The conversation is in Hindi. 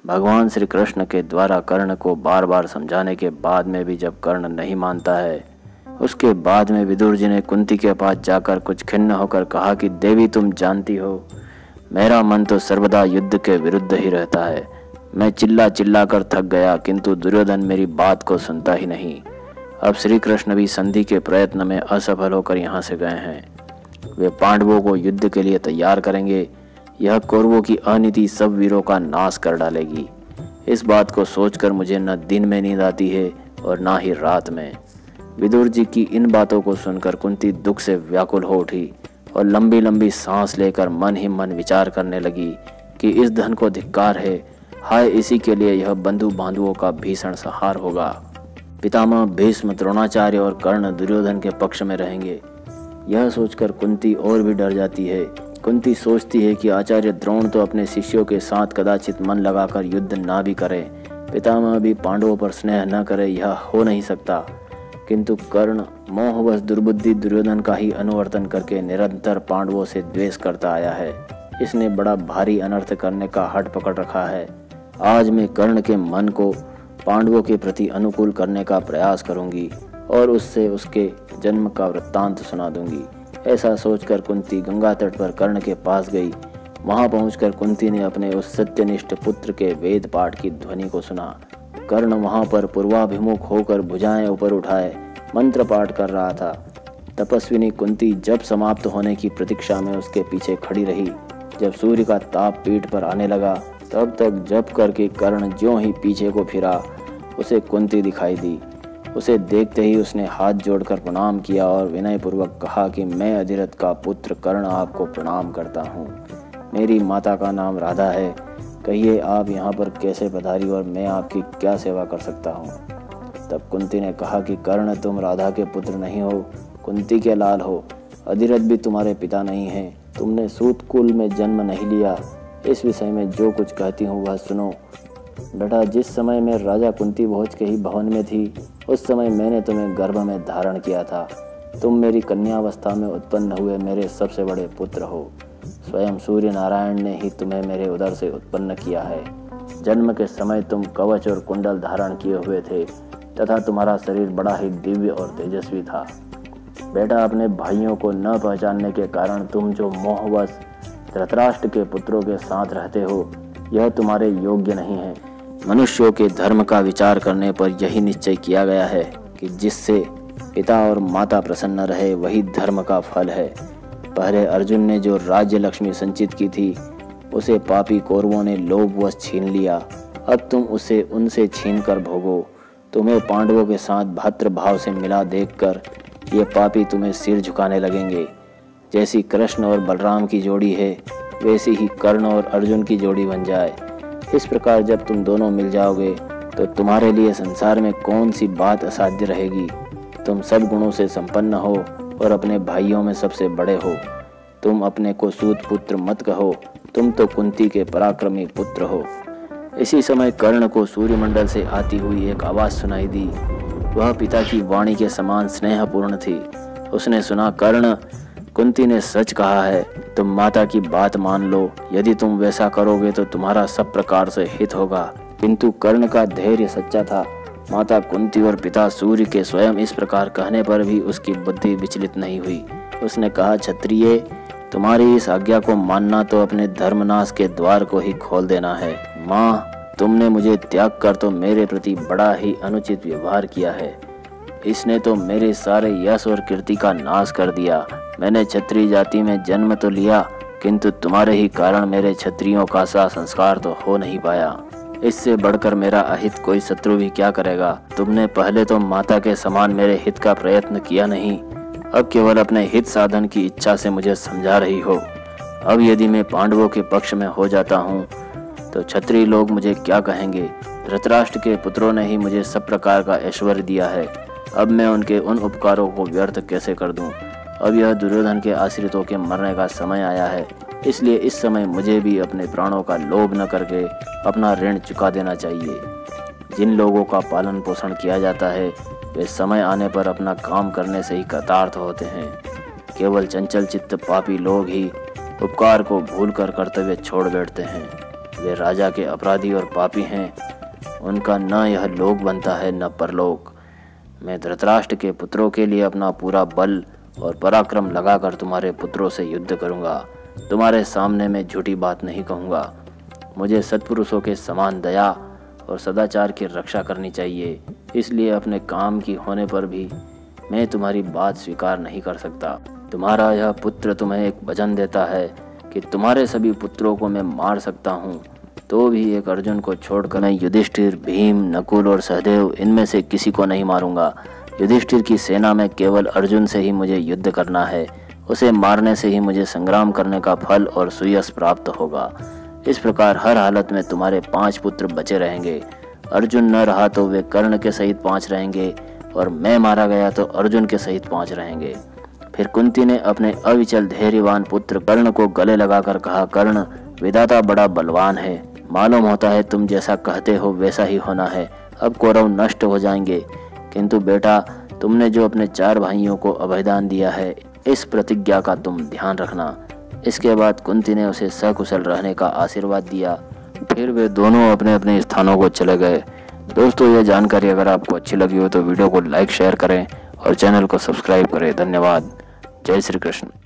भगवान श्री कृष्ण के द्वारा कर्ण को बार बार समझाने के बाद में भी जब कर्ण नहीं मानता है, उसके बाद में विदुर जी ने कुंती के पास जाकर कुछ खिन्न होकर कहा कि देवी, तुम जानती हो मेरा मन तो सर्वदा युद्ध के विरुद्ध ही रहता है। मैं चिल्ला चिल्ला कर थक गया, किंतु दुर्योधन मेरी बात को सुनता ही नहीं। अब श्री कृष्ण भी संधि के प्रयत्न में असफल होकर यहाँ से गए हैं। वे पांडवों को युद्ध के लिए तैयार करेंगे। यह कौरवों की अनीति सब वीरों का नाश कर डालेगी। इस बात को सोचकर मुझे न दिन में नींद आती है और ना ही रात में। विदुर जी की इन बातों को सुनकर कुंती दुख से व्याकुल हो उठी और लंबी लंबी सांस लेकर मन ही मन विचार करने लगी कि इस धन को धिक्कार है। हाय, इसी के लिए यह बंधु बांधवों का भीषण संहार होगा। पितामह भीष्म, द्रोणाचार्य और कर्ण दुर्योधन के पक्ष में रहेंगे। यह सोचकर कुंती और भी डर जाती है। कुंती सोचती है कि आचार्य द्रोण तो अपने शिष्यों के साथ कदाचित मन लगाकर युद्ध ना भी करे, पितामह भी पांडवों पर स्नेह न करे, यह हो नहीं सकता। किंतु कर्ण मोहवश दुर्बुद्धि दुर्योधन का ही अनुवर्तन करके निरंतर पांडवों से द्वेष करता आया है। इसने बड़ा भारी अनर्थ करने का हठ पकड़ रखा है। आज मैं कर्ण के मन को पांडवों के प्रति अनुकूल करने का प्रयास करूंगी और उससे उसके जन्म का वृत्तांत सुना दूंगी। ऐसा सोचकर कुंती गंगा तट पर कर्ण के पास गई। वहां पहुंचकर कुंती ने अपने उस सत्यनिष्ठ पुत्र के वेद पाठ की ध्वनि को सुना। कर्ण वहां पर पूर्वाभिमुख होकर भुजाएं ऊपर उठाए मंत्र पाठ कर रहा था। तपस्विनी कुंती जब समाप्त होने की प्रतीक्षा में उसके पीछे खड़ी रही। जब सूर्य का ताप पीठ पर आने लगा, तब तक जप करके कर्ण ज्यों ही पीछे को फिरा, उसे कुंती दिखाई दी। उसे देखते ही उसने हाथ जोड़कर प्रणाम किया और विनयपूर्वक कहा कि मैं अधिरथ का पुत्र कर्ण आपको प्रणाम करता हूँ। मेरी माता का नाम राधा है। कहिए आप यहाँ पर कैसे पधारी और मैं आपकी क्या सेवा कर सकता हूँ। तब कुंती ने कहा कि कर्ण, तुम राधा के पुत्र नहीं हो, कुंती के लाल हो। अधिरथ भी तुम्हारे पिता नहीं हैं। तुमने सूत कुल में जन्म नहीं लिया। इस विषय में जो कुछ कहती हूँ वह सुनो। बेटा, जिस समय मैं राजा कुंती भोज के ही भवन में थी, उस समय मैंने तुम्हें गर्भ में धारण किया था। तुम मेरी कन्यावस्था में उत्पन्न हुए मेरे सबसे बड़े पुत्र हो। स्वयं सूर्य नारायण ने ही तुम्हें मेरे उदर से उत्पन्न किया है। जन्म के समय तुम कवच और कुंडल धारण किए हुए थे तथा तुम्हारा शरीर बड़ा ही दिव्य और तेजस्वी था। बेटा, अपने भाइयों को न पहचानने के कारण तुम जो मोहवश धृतराष्ट्र के पुत्रों के साथ रहते हो, यह तुम्हारे योग्य नहीं है। मनुष्यों के धर्म का विचार करने पर यही निश्चय किया गया है कि जिससे पिता और माता प्रसन्न रहे वही धर्म का फल है। पहले अर्जुन ने जो राज्य लक्ष्मी संचित की थी, उसे पापी कौरवों ने लोभवश छीन लिया। अब तुम उसे उनसे छीन कर भोगो। तुम्हें पांडवों के साथ भ्रातृ भाव से मिला देखकर ये पापी तुम्हें सिर झुकाने लगेंगे। जैसी कृष्ण और बलराम की जोड़ी है, वैसी ही कर्ण और अर्जुन की जोड़ी बन जाए। इस प्रकार जब तुम दोनों मिल जाओगे तो तुम्हारे लिए संसार में कौन सी बात असाध्य रहेगी। तुम सब गुणों से संपन्न हो और अपने भाइयों में सबसे बड़े हो। तुम अपने को सूत पुत्र मत कहो, तुम तो कुंती के पराक्रमी पुत्र हो। इसी समय कर्ण को सूर्यमंडल से आती हुई एक आवाज सुनाई दी। वह पिता की वाणी के समान स्नेहपूर्ण थी। उसने सुना, कर्ण, कुंती ने सच कहा है, तुम माता की बात मान लो। यदि तुम वैसा करोगे तो तुम्हारा सब प्रकार से हित होगा। किंतु कर्ण का धैर्य सच्चा था। माता कुंती और पिता सूर्य के स्वयं इस प्रकार कहने पर भी उसकी बुद्धि विचलित नहीं हुई। उसने कहा, क्षत्रिय, तुम्हारी इस आज्ञा को मानना तो अपने धर्मनाश के द्वार को ही खोल देना है। माँ, तुमने मुझे त्याग कर तो मेरे प्रति बड़ा ही अनुचित व्यवहार किया है। इसने तो मेरे सारे यश और कीर्ति का नाश कर दिया। मैंने क्षत्रिय जाति में जन्म तो लिया, किंतु तुम्हारे ही कारण मेरे क्षत्रियों का सा संस्कार तो हो नहीं पाया। इससे बढ़कर मेरा अहित कोई शत्रु भी क्या करेगा। तुमने पहले तो माता के समान मेरे हित का प्रयत्न किया नहीं, अब केवल अपने हित साधन की इच्छा से मुझे समझा रही हो। अब यदि मैं पांडवों के पक्ष में हो जाता हूँ तो क्षत्रिय लोग मुझे क्या कहेंगे। धृतराष्ट्र के पुत्रों ने ही मुझे सब प्रकार का ऐश्वर्य दिया है। अब मैं उनके उन उपकारों को व्यर्थ कैसे कर दूं। अब यह दुर्योधन के आश्रितों के मरने का समय आया है, इसलिए इस समय मुझे भी अपने प्राणों का लोभ न करके अपना ऋण चुका देना चाहिए। जिन लोगों का पालन पोषण किया जाता है वे समय आने पर अपना काम करने से ही कृतार्थ होते हैं। केवल चंचल चित्त पापी लोग ही उपकार को भूलकर कर्तव्य छोड़ बैठते हैं। वे राजा के अपराधी और पापी हैं, उनका न यह लोक बनता है न परलोक। मैं धृतराष्ट्र के पुत्रों के लिए अपना पूरा बल और पराक्रम लगाकर तुम्हारे पुत्रों से युद्ध करूंगा। तुम्हारे सामने मैं झूठी बात नहीं कहूँगा। मुझे सत्पुरुषों के समान दया और सदाचार की रक्षा करनी चाहिए, इसलिए अपने काम की होने पर भी मैं तुम्हारी बात स्वीकार नहीं कर सकता। तुम्हारा यह पुत्र तुम्हें एक वचन देता है कि तुम्हारे सभी पुत्रों को मैं मार सकता हूँ, तो भी एक अर्जुन को छोड़कर मैं युधिष्ठिर, भीम, नकुल और सहदेव इनमें से किसी को नहीं मारूंगा। युधिष्ठिर की सेना में केवल अर्जुन से ही मुझे युद्ध करना है। उसे मारने से ही मुझे संग्राम करने का फल और सुयश प्राप्त होगा। इस प्रकार हर हालत में तुम्हारे 5 पुत्र बचे रहेंगे। अर्जुन न रहा तो वे कर्ण के सहित 5 रहेंगे, और मैं मारा गया तो अर्जुन के सहित 5 रहेंगे। फिर कुंती ने अपने अविचल धैर्यवान पुत्र कर्ण को गले लगाकर कहा, कर्ण, विधाता बड़ा बलवान है। मालूम होता है तुम जैसा कहते हो वैसा ही होना है। अब कौरव नष्ट हो जाएंगे, किंतु बेटा तुमने जो अपने 4 भाइयों को अभयदान दिया है, इस प्रतिज्ञा का तुम ध्यान रखना। इसके बाद कुंती ने उसे सकुशल रहने का आशीर्वाद दिया। फिर वे दोनों अपने अपने स्थानों को चले गए। दोस्तों, यह जानकारी अगर आपको अच्छी लगी हो तो वीडियो को लाइक शेयर करें और चैनल को सब्सक्राइब करें। धन्यवाद। जय श्री कृष्ण।